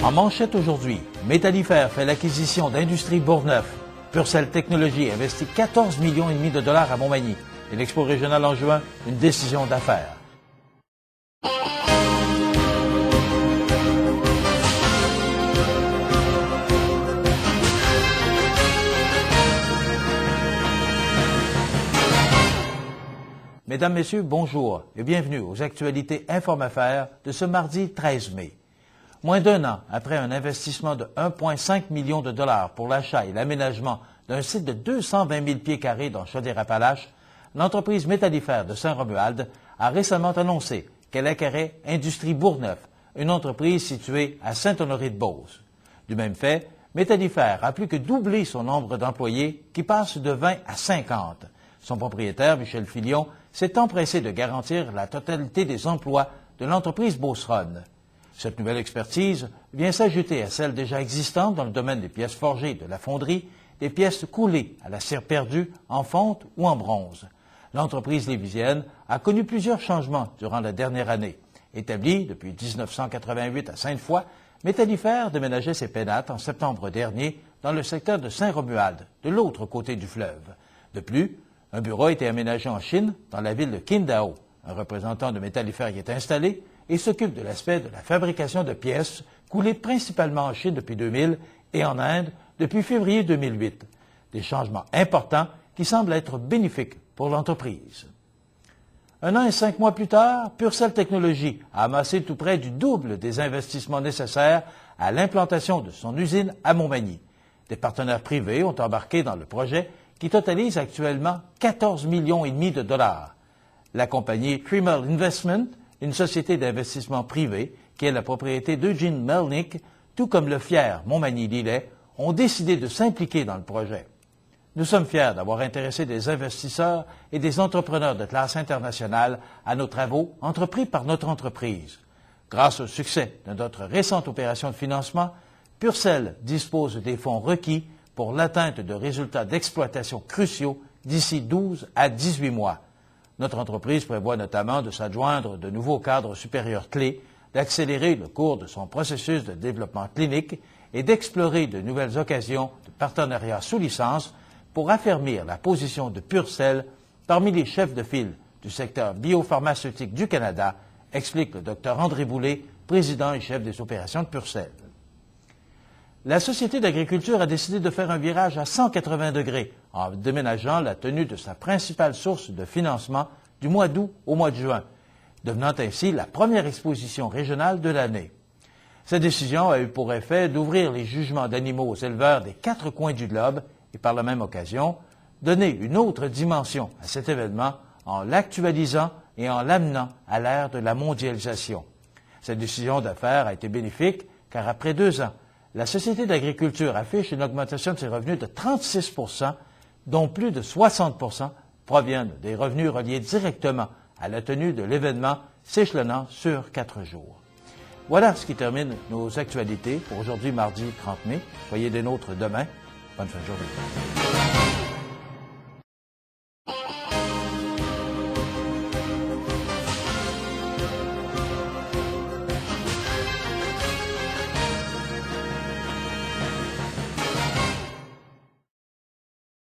En manchette aujourd'hui, Métallifère fait l'acquisition d'Industrie Bourgneuf. Purcell Technologies investit 14,5 millions de dollars à Montmagny. Et l'Expo régionale en juin, une décision d'affaires. Mesdames, Messieurs, bonjour et bienvenue aux actualités Inform-Affaires de ce mardi 13 mai. Moins d'un an après un investissement de 1,5 million de dollars pour l'achat et l'aménagement d'un site de 220 000 pieds carrés dans Chaudière-Appalaches, l'entreprise Métallifère de Saint-Romuald a récemment annoncé qu'elle acquérait Industrie Bourgneuf, une entreprise située à Saint-Honoré-de-Beauce. Du même fait, Métallifère a plus que doublé son nombre d'employés qui passe de 20 à 50. Son propriétaire, Michel Filion, s'est empressé de garantir la totalité des emplois de l'entreprise Beauceronne. Cette nouvelle expertise vient s'ajouter à celle déjà existante dans le domaine des pièces forgées de la fonderie, des pièces coulées à la cire perdue en fonte ou en bronze. L'entreprise lévisienne a connu plusieurs changements durant la dernière année. Établie depuis 1988 à Sainte-Foy, Métallifère déménageait ses pénates en septembre dernier dans le secteur de Saint-Romuald, de l'autre côté du fleuve. De plus, un bureau a été aménagé en Chine, dans la ville de Qingdao. Un représentant de Métallifère y est installé et s'occupe de l'aspect de la fabrication de pièces coulées principalement en Chine depuis 2000 et en Inde depuis février 2008. Des changements importants qui semblent être bénéfiques pour l'entreprise. 1 an et 5 mois plus tard, Purcell Technologies a amassé tout près du double des investissements nécessaires à l'implantation de son usine à Montmagny. Des partenaires privés ont embarqué dans le projet qui totalise actuellement 14,5 millions de dollars. La compagnie Tremel Investment, une société d'investissement privé qui est la propriété d'Eugene Melnick, tout comme le fier Montmagny-Lillet, ont décidé de s'impliquer dans le projet. Nous sommes fiers d'avoir intéressé des investisseurs et des entrepreneurs de classe internationale à nos travaux entrepris par notre entreprise. Grâce au succès de notre récente opération de financement, Purcell dispose des fonds requis pour l'atteinte de résultats d'exploitation cruciaux d'ici 12 à 18 mois. Notre entreprise prévoit notamment de s'adjoindre de nouveaux cadres supérieurs clés, d'accélérer le cours de son processus de développement clinique et d'explorer de nouvelles occasions de partenariat sous licence pour affermir la position de Purcell parmi les chefs de file du secteur biopharmaceutique du Canada, explique le Dr André Boulay, président et chef des opérations de Purcell. La Société d'agriculture a décidé de faire un virage à 180 degrés en déménageant la tenue de sa principale source de financement du mois d'août au mois de juin, devenant ainsi la première exposition régionale de l'année. Cette décision a eu pour effet d'ouvrir les jugements d'animaux aux éleveurs des 4 coins du globe et par la même occasion, donner une autre dimension à cet événement en l'actualisant et en l'amenant à l'ère de la mondialisation. Cette décision d'affaires a été bénéfique car après 2 ans, la Société d'agriculture affiche une augmentation de ses revenus de 36 %, dont plus de 60 % proviennent des revenus reliés directement à la tenue de l'événement s'échelonnant sur 4 jours. Voilà ce qui termine nos actualités pour aujourd'hui, mardi 30 mai. Soyez des nôtres demain. Bonne fin de journée.